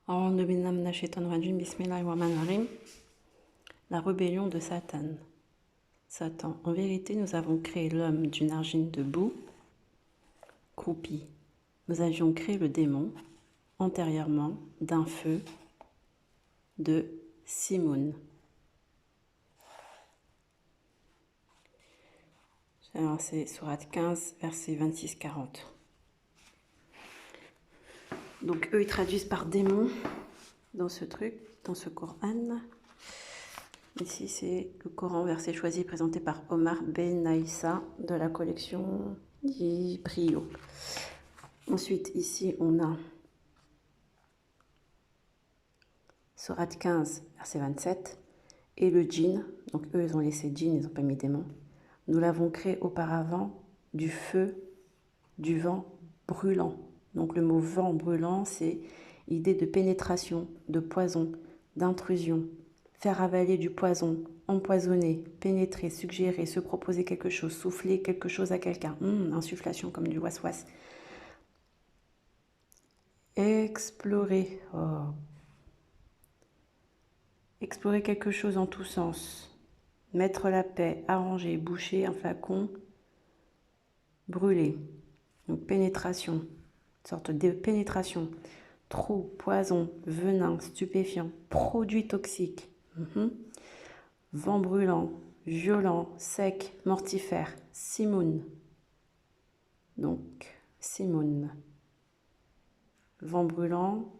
La rébellion de Satan. Satan, en vérité, nous avons créé l'homme d'une argile de boue, croupie. Nous avions créé le démon, antérieurement, d'un feu de Simoun. Alors, c'est sourate 15, verset 26-40. Donc, eux, ils traduisent par démon dans ce truc, dans ce Coran. Ici, c'est le Coran, verset choisi, présenté par Omar Ben Naïssa de la collection Ibrio. Ensuite, ici, on a sourate 15, verset 27, et le djinn. Donc, eux, ils ont laissé djinn, ils n'ont pas mis démon. Nous l'avons créé auparavant du feu, du vent brûlant. Donc, le mot vent brûlant, c'est idée de pénétration, de poison, d'intrusion. Faire avaler du poison, empoisonner, pénétrer, suggérer, se proposer quelque chose, souffler quelque chose à quelqu'un. Insufflation comme du was-was. Explorer. Explorer quelque chose en tous sens. Mettre la paix, arranger, boucher un flacon, brûler. Donc pénétration, une sorte de pénétration. Trou, poison, venin, stupéfiant, produit toxique. Vent brûlant, violent, sec, mortifère. Simoun. Donc, Simoun. Vent brûlant,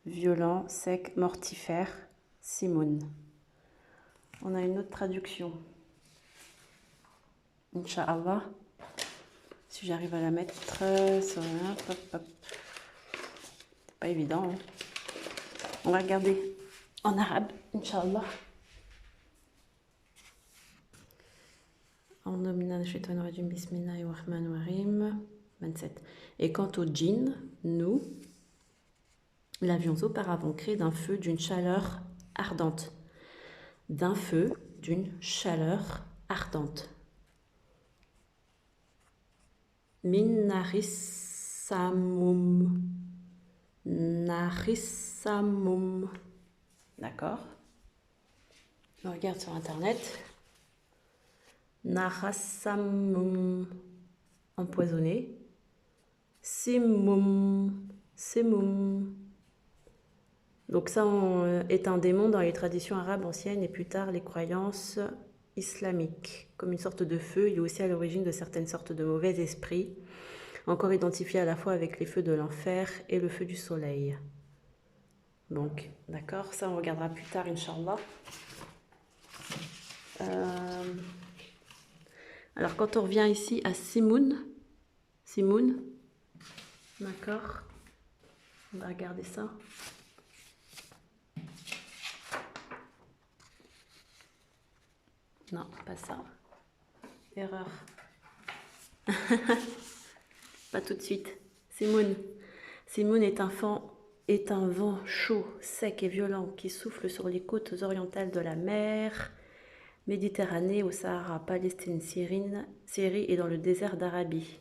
violent, sec, mortifère. Simoun. On a une autre traduction. Inch'Allah. Si j'arrive à la mettre sur c'est pas évident. Hein. On va regarder en arabe, Inch'Allah. En nominal shaitan rajim bismillahirrahmanirrahim 27. Et quant au djinn, nous l'avions auparavant créé d'un feu d'une chaleur ardente. D'un feu d'une chaleur ardente. Min narissamum. Narissamum. D'accord. On regarde sur internet. Narissamum. Empoisonné. Simum. Simum. Donc ça est un démon dans les traditions arabes anciennes et plus tard les croyances islamiques. Comme une sorte de feu, il est aussi à l'origine de certaines sortes de mauvais esprits, encore identifiés à la fois avec les feux de l'enfer et le feu du soleil. Donc, d'accord, ça on regardera plus tard, Inch'Allah. Alors quand on revient ici à Simoun, d'accord, on va regarder ça. Non, pas ça. Erreur. Pas tout de suite. Simoun. Simoun est un vent chaud, sec et violent qui souffle sur les côtes orientales de la mer Méditerranée, au Sahara, Palestine, Syrie et dans le désert d'Arabie.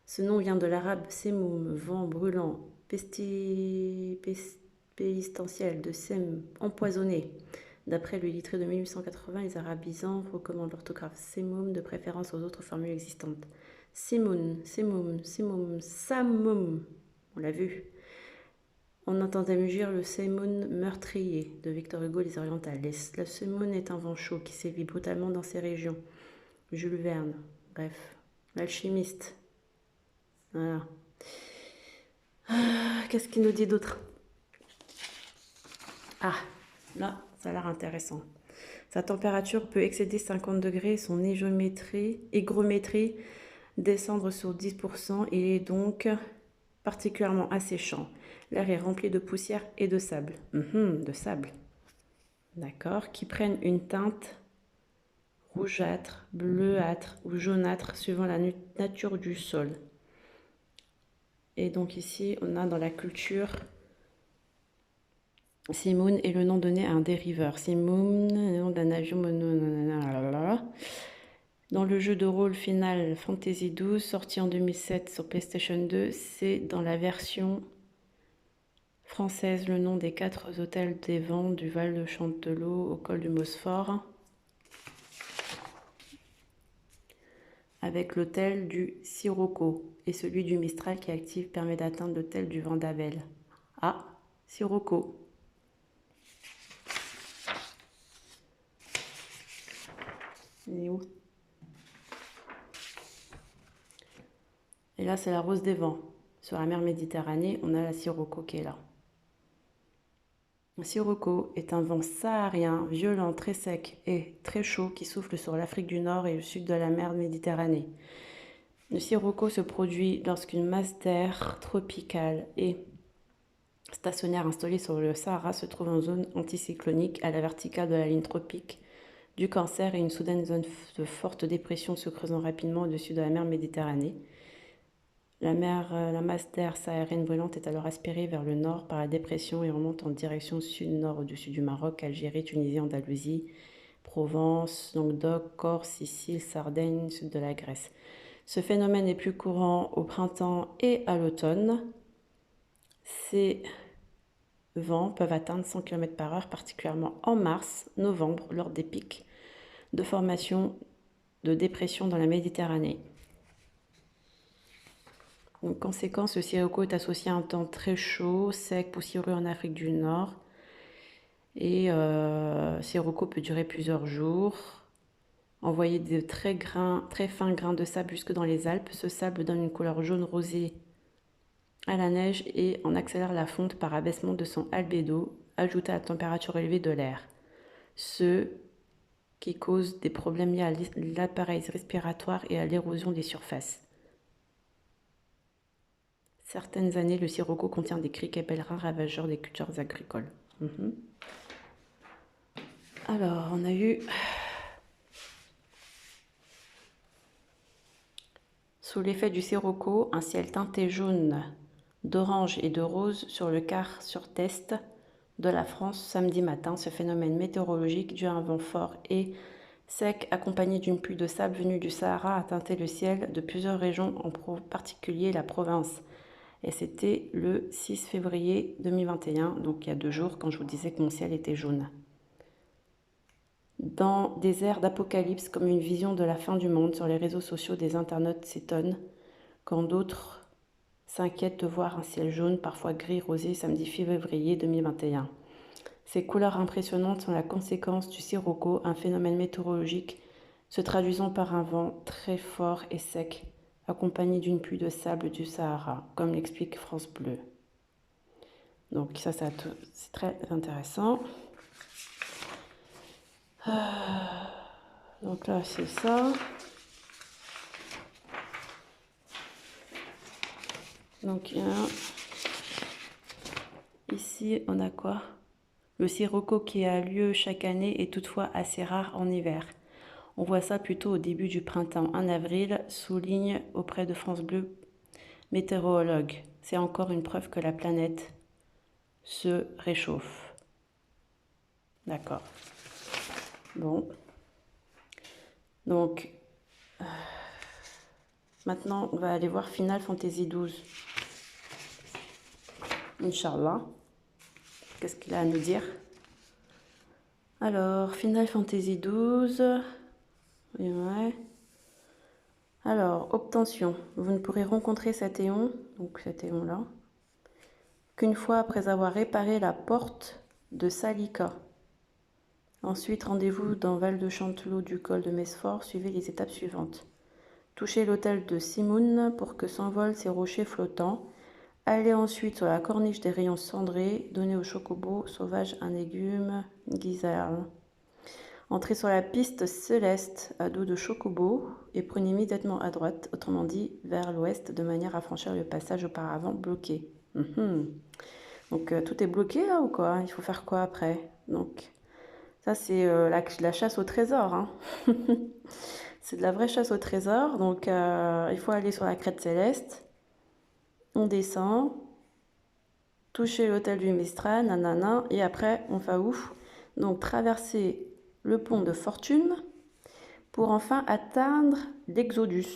Ce nom vient de l'arabe semoum, vent brûlant, pestilentiel, de sem, empoisonné. D'après le littré de 1880, les arabisants recommandent l'orthographe semoum de préférence aux autres formules existantes. Simoun, semoum, simoum, sammoum. On l'a vu. On entendait mugir le semoun meurtrier de Victor Hugo, Les Orientales. Le semoun est un vent chaud qui sévit brutalement dans ces régions. Jules Verne, bref. L'alchimiste. Voilà. Qu'est-ce qu'il nous dit d'autre? Ah, là, ça a l'air intéressant. Sa température peut excéder 50 degrés, son hygrométrie descendre sur 10%. Il est donc particulièrement asséchant. L'air est rempli de poussière et de sable. De sable. D'accord. Qui prennent une teinte rougeâtre, bleuâtre ou jaunâtre suivant la nature du sol. Et donc ici, on a dans la culture, Simoun est le nom donné à un dériveur. Simoun, le nom d'un avion. Dans le jeu de rôle Final Fantasy XII, sorti en 2007 sur PlayStation 2, c'est dans la version française, le nom des 4 hôtels des Vents du Val de Chantelot au col du Mosphore, avec l'hôtel du Sirocco et celui du Mistral qui active permet d'atteindre l'hôtel du Vendavel. Ah, Sirocco. Il est où? Et là, c'est la Rose des Vents. Sur la mer Méditerranée, on a la Sirocco qui est là. Le Sirocco est un vent saharien, violent, très sec et très chaud qui souffle sur l'Afrique du Nord et le sud de la mer Méditerranée. Le Sirocco se produit lorsqu'une masse d'air tropicale et stationnaire installée sur le Sahara se trouve en zone anticyclonique à la verticale de la ligne tropique du Cancer et une soudaine zone de forte dépression se creusant rapidement au-dessus de la mer Méditerranée. La masse d'air saharienne brûlante est alors aspirée vers le nord par la dépression et remonte en direction sud-nord au-dessus du Maroc, Algérie, Tunisie, Andalousie, Provence, Languedoc, Corse, Sicile, Sardaigne, sud de la Grèce. Ce phénomène est plus courant au printemps et à l'automne. Ces vents peuvent atteindre 100 km/h, particulièrement en mars, novembre, lors des pics de formation de dépression dans la Méditerranée. En conséquence, le Sirocco est associé à un temps très chaud, sec, poussiéreux en Afrique du Nord. Et Sirocco peut durer plusieurs jours. Envoyer de très fins grains de sable jusque dans les Alpes. Ce sable donne une couleur jaune rosée à la neige et en accélère la fonte par abaissement de son albédo, ajouté à la température élevée de l'air. Ce qui cause des problèmes liés à l'appareil respiratoire et à l'érosion des surfaces. Certaines années, le Sirocco contient des criquets pèlerins ravageurs des cultures agricoles. Alors, on a eu... Sous l'effet du Sirocco, un ciel teinté jaune, d'orange et de rose sur le quart sud-est de la France samedi matin. Ce phénomène météorologique dû à un vent fort et sec accompagné d'une pluie de sable venue du Sahara a teinté le ciel de plusieurs régions, en particulier la province. Et c'était le 6 février 2021, donc il y a 2 jours, quand je vous disais que mon ciel était jaune. Dans des airs d'apocalypse, comme une vision de la fin du monde, sur les réseaux sociaux, des internautes s'étonnent, quand d'autres s'inquiètent de voir un ciel jaune, parfois gris rosé, samedi février 2021. Ces couleurs impressionnantes sont la conséquence du Sirocco, un phénomène météorologique se traduisant par un vent très fort et sec, accompagné d'une pluie de sable du Sahara, comme l'explique France Bleu. Donc ça c'est très intéressant. Donc là c'est ça. Donc ici on a quoi? Le Sirocco qui a lieu chaque année est toutefois assez rare en hiver. On voit ça plutôt au début du printemps, en avril, souligne auprès de France Bleu météorologue. C'est encore une preuve que la planète se réchauffe. D'accord. Bon. Donc, maintenant, on va aller voir Final Fantasy XII. Inch'Allah. Qu'est-ce qu'il a à nous dire? Alors, Final Fantasy XII. Ouais. Alors, obtention. Vous ne pourrez rencontrer cet éon, donc cet éon-là, qu'une fois après avoir réparé la porte de Salika. Ensuite, rendez-vous dans Val de Chantelot du col de Mesfort. Suivez les étapes suivantes. Touchez l'hôtel de Simoun pour que s'envolent ces rochers flottants. Allez ensuite sur la corniche des rayons cendrés. Donnez au chocobo sauvage un légume guisarle. Entrez sur la piste céleste à dos de chocobo et prenez immédiatement à droite, autrement dit vers l'ouest, de manière à franchir le passage auparavant bloqué. Donc tout est bloqué là ou quoi? Il faut faire quoi après? Donc ça c'est la chasse au trésor. Hein. C'est de la vraie chasse au trésor. Donc il faut aller sur la crête céleste. On descend. Toucher l'hôtel du Mistral, nanana. Et après on va où? Donc traverser le pont de Fortune pour enfin atteindre l'Exodus.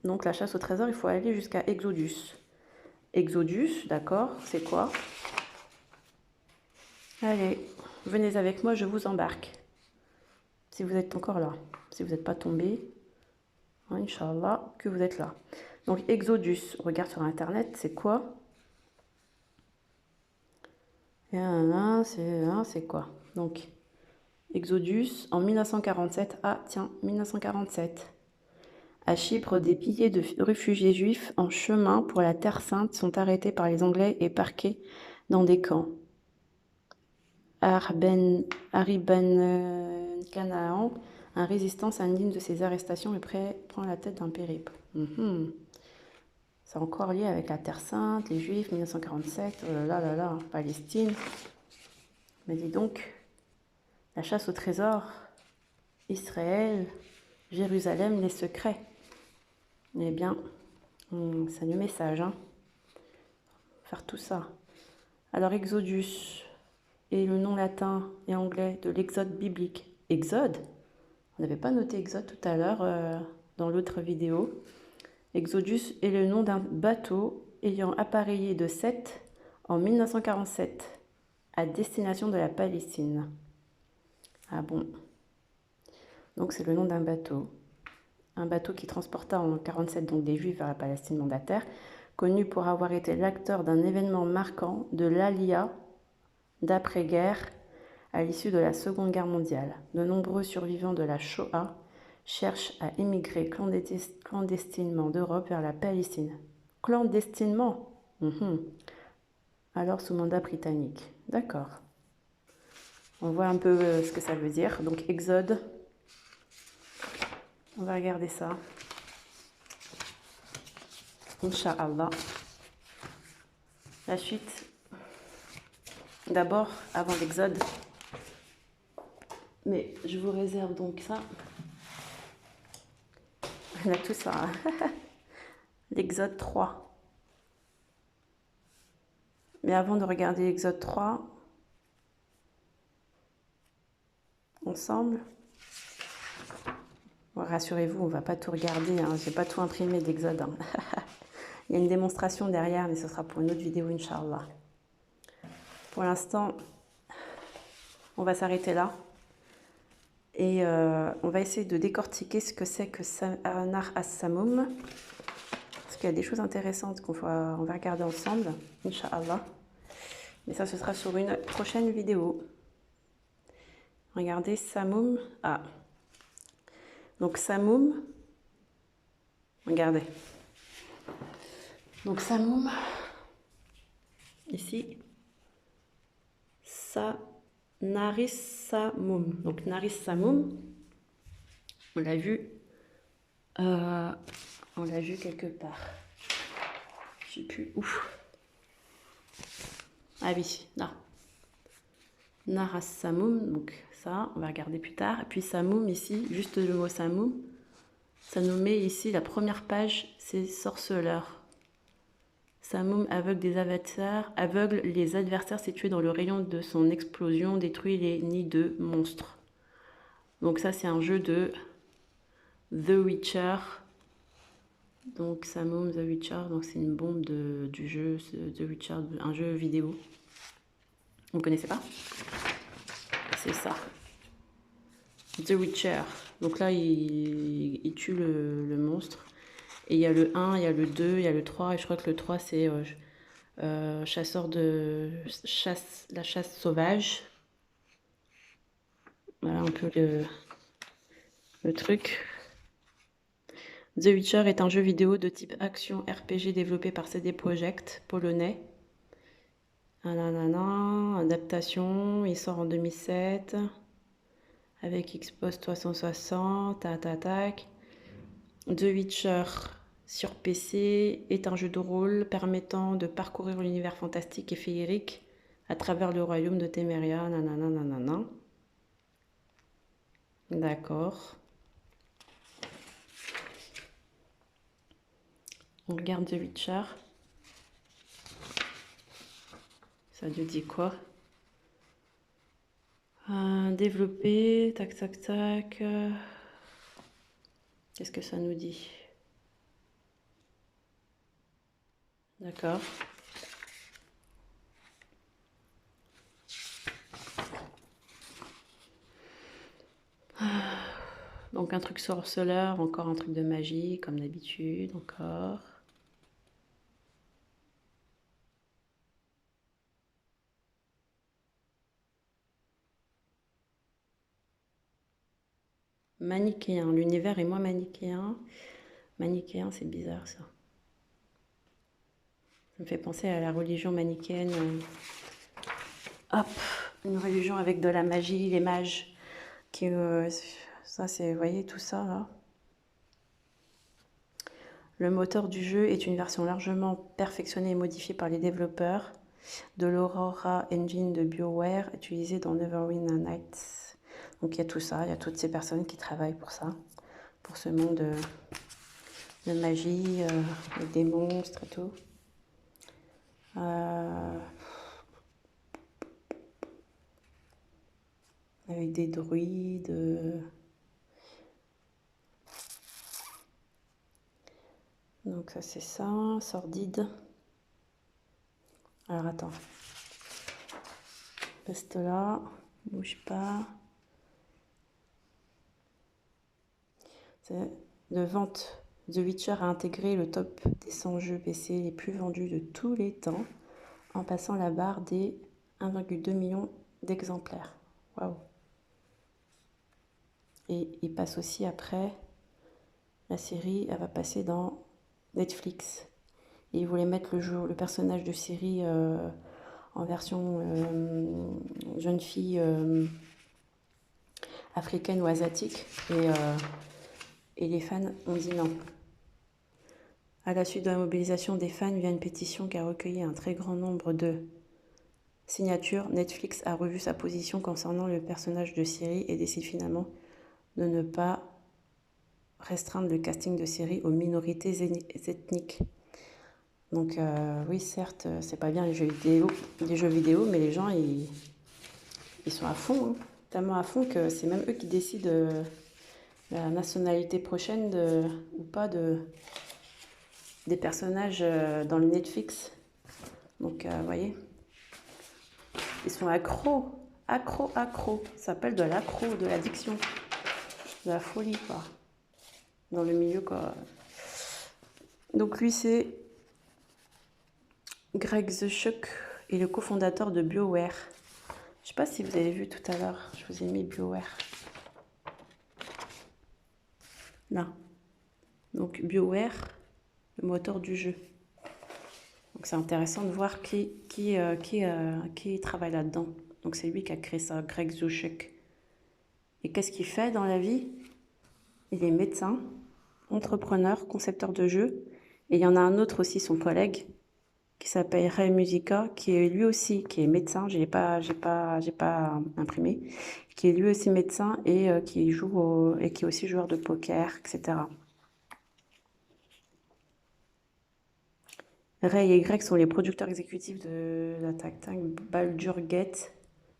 Donc la chasse au trésor, il faut aller jusqu'à Exodus. Exodus, d'accord, c'est quoi? Allez, venez avec moi, je vous embarque. Si vous êtes encore là, si vous n'êtes pas tombé, Inch'Allah, que vous êtes là. Donc Exodus, on regarde sur internet, c'est quoi? C'est quoi? Donc Exodus en 1947. Ah tiens, 1947. À Chypre, des milliers de réfugiés juifs en chemin pour la Terre Sainte sont arrêtés par les Anglais et parqués dans des camps. Harry Ben Canaan, un résistant s'indigne de ces arrestations et prend la tête d'un périple. C'est encore lié avec la Terre Sainte, les Juifs, 1947, oh là là, Palestine. Mais dis donc, la chasse au trésor, Israël, Jérusalem, les secrets. Eh bien, c'est le message, hein. Faire tout ça. Alors, Exodus est le nom latin et anglais de l'exode biblique. Exode? On n'avait pas noté Exode tout à l'heure dans l'autre vidéo. Exodus est le nom d'un bateau ayant appareillé de Sète en 1947 à destination de la Palestine. Ah bon? Donc c'est le nom d'un bateau. Un bateau qui transporta en 1947 donc des Juifs vers la Palestine mandataire, connu pour avoir été l'acteur d'un événement marquant de l'Aliyah d'après-guerre à l'issue de la Seconde Guerre mondiale. De nombreux survivants de la Shoah cherchent à émigrer clandestinement d'Europe vers la Palestine. Clandestinement? Alors sous mandat britannique. D'accord. On voit un peu ce que ça veut dire. Donc Exode. On va regarder ça. Inch'Allah. La suite. D'abord, avant l'Exode. Mais je vous réserve donc ça. On a tout ça. L'Exode 3. Mais avant de regarder l'Exode 3, ensemble, bon, rassurez-vous, on ne va pas tout regarder. Hein. Je n'ai pas tout imprimé d'Exode. Hein. Il y a une démonstration derrière, mais ce sera pour une autre vidéo, Inch'Allah. Pour l'instant, on va s'arrêter là. Et on va essayer de décortiquer ce que c'est que Nar as-Samum. Parce qu'il y a des choses intéressantes on va regarder ensemble, Inch'Allah. Mais ça, ce sera sur une prochaine vidéo. Regardez, Samum. Ah. Donc, Samum. Regardez. Donc, Samum. Ici. Narissamum. Donc, Narissamum. On l'a vu. On l'a vu quelque part. Je sais plus où. Ah oui, là. Narassamum, donc ça, on va regarder plus tard. Et puis Samum ici, juste le mot Samum, ça nous met ici la première page, c'est sorceleur. Samum aveugle les adversaires situés dans le rayon de son explosion, détruit les nids de monstres. Donc ça, c'est un jeu de The Witcher. Donc Samum, The Witcher, donc c'est une bombe du jeu The Witcher, un jeu vidéo. Vous ne connaissez pas? C'est ça. The Witcher. Donc là, il tue le monstre. Et il y a le 1, il y a le 2, il y a le 3. Et je crois que le 3, c'est chasseur de la chasse sauvage. Voilà un peu le truc. The Witcher est un jeu vidéo de type action RPG développé par CD Projekt, polonais. Adaptation, il sort en 2007 avec Xbox 360, The Witcher sur PC est un jeu de rôle permettant de parcourir l'univers fantastique et féerique à travers le royaume de Temeria, D'accord. On regarde The Witcher. Ça nous dit quoi? Développer, tac. Qu'est-ce que ça nous dit? D'accord. Donc un truc sorceleur, encore un truc de magie, comme d'habitude, encore. Manichéen, l'univers est moins manichéen. Manichéen, c'est bizarre ça. Ça me fait penser à la religion manichéenne. Hop, une religion avec de la magie, les mages. Qui, ça, c'est, vous voyez, tout ça là. Le moteur du jeu est une version largement perfectionnée et modifiée par les développeurs de l'Aurora Engine de BioWare, utilisée dans Neverwinter Nights. Donc il y a tout ça, il y a toutes ces personnes qui travaillent pour ça, pour ce monde de magie, avec des monstres et tout. Avec des druides. Donc ça c'est ça, sordide. Alors attends. Reste là, bouge pas. De vente, The Witcher a intégré le top des 100 jeux PC les plus vendus de tous les temps, en passant la barre des 1,2 million d'exemplaires. Waouh! Et il passe aussi après, la série, elle va passer dans Netflix. Et ils voulaient mettre le personnage de Ciri en version jeune fille africaine ou asiatique. Et les fans ont dit non. À la suite de la mobilisation des fans via une pétition qui a recueilli un très grand nombre de signatures, Netflix a revu sa position concernant le personnage de Ciri et décide finalement de ne pas restreindre le casting de Ciri aux minorités ethniques. Donc oui, certes, c'est pas bien les jeux vidéo, mais les gens, ils sont à fond, hein, tellement à fond que c'est même eux qui décident de la nationalité prochaine ou pas des personnages dans le Netflix. Donc, vous voyez, ils sont accros. Ça s'appelle de l'accro, de l'addiction, de la folie, quoi. Dans le milieu, quoi. Donc, lui, c'est Greg Zeschuk et le cofondateur de BioWare. Je sais pas si vous avez vu tout à l'heure, je vous ai mis BioWare. Là. Donc, BioWare, le moteur du jeu. Donc, c'est intéressant de voir qui travaille là-dedans. Donc, c'est lui qui a créé ça, Greg Zeschuk. Et qu'est-ce qu'il fait dans la vie? Il est médecin, entrepreneur, concepteur de jeux. Et il y en a un autre aussi, son collègue, qui s'appelle Ray Musica, qui est lui aussi, qui est médecin, j'ai pas imprimé, qui est lui aussi médecin et qui est aussi joueur de poker, etc. Ray et Greg sont les producteurs exécutifs de la Tank Baldur's Gate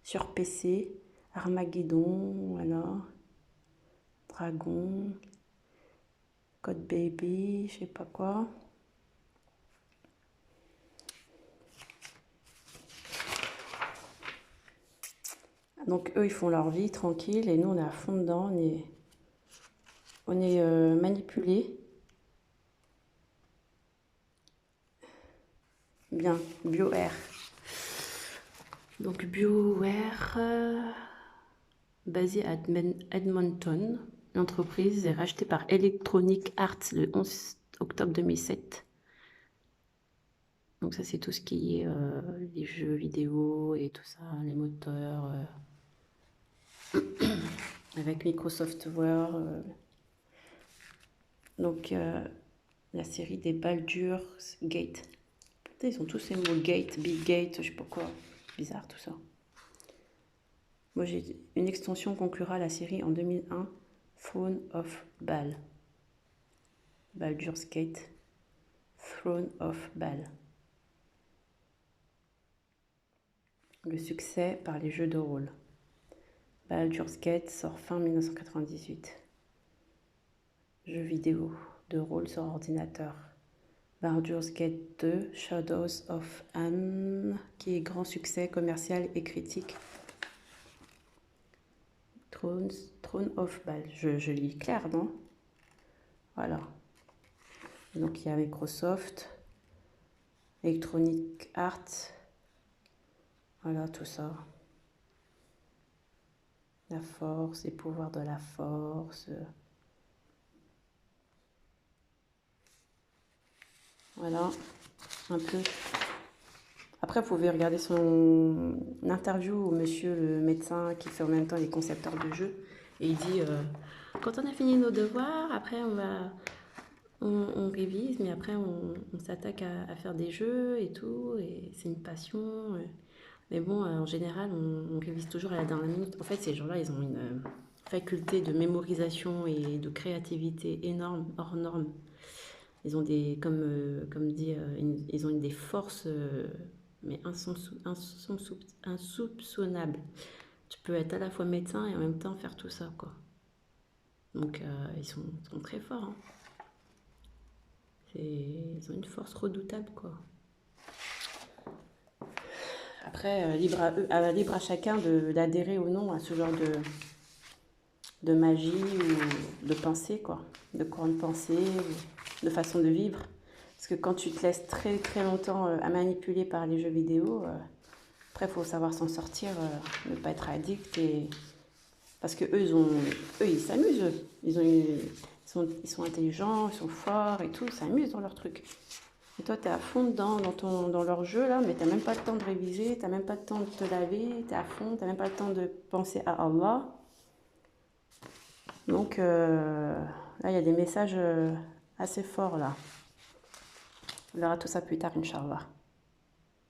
sur PC, Armageddon, voilà, Dragon, Code Baby, je sais pas quoi. Donc eux, ils font leur vie tranquille et nous, on est à fond dedans, on est manipulés. Bien, BioWare. Donc BioWare, basé à Edmonton, l'entreprise est rachetée par Electronic Arts le 11 octobre 2007. Donc ça, c'est tout ce qui est les jeux vidéo et tout ça, les moteurs, avec Microsoft Word. Donc la série des Baldur's Gate. Putain, ils ont tous ces mots Gate, Big Gate, je sais pas quoi. Bizarre tout ça. Moi, j'ai une extension conclura la série en 2001, Throne of Ball. Baldur's Gate, Throne of Ball. Le succès par les jeux de rôle. Baldur's Gate sort fin 1998. Jeux vidéo de rôle sur ordinateur. Baldur's Gate 2, Shadows of Anne, qui est grand succès commercial et critique. Throne of Ball, je lis clair, non? Voilà. Donc il y a Microsoft, Electronic Arts, voilà tout ça. La force, les pouvoirs de la force. Voilà, un peu. Après, vous pouvez regarder son interview au monsieur le médecin qui fait en même temps les concepteurs de jeux. Et il dit, quand on a fini nos devoirs, après on révise, mais après on s'attaque à faire des jeux et tout. Et c'est une passion. Mais bon, en général, on révise toujours à la dernière minute. En fait, ces gens-là, ils ont une faculté de mémorisation et de créativité énorme, hors norme. Ils ont des, comme dit, ils ont des forces, mais insoupçonnables. Tu peux être à la fois médecin et en même temps faire tout ça, quoi. Donc, ils sont très forts, hein. Ils ont une force redoutable, quoi. Après, libre à chacun d'adhérer ou non à ce genre de magie ou de pensée, quoi. De courant de pensée, de façon de vivre. Parce que quand tu te laisses très très longtemps à manipuler par les jeux vidéo, après il faut savoir s'en sortir, ne pas être addict. Parce que eux ils s'amusent. Ils sont intelligents, ils sont forts et tout, ils s'amusent dans leur truc. Et toi, tu es à fond dedans, dans leur jeu, là, mais tu n'as même pas le temps de réviser, tu n'as même pas le temps de te laver, tu es à fond, tu n'as même pas le temps de penser à Allah. Donc, là, il y a des messages assez forts, là. On verra tout ça plus tard, Inch'Allah.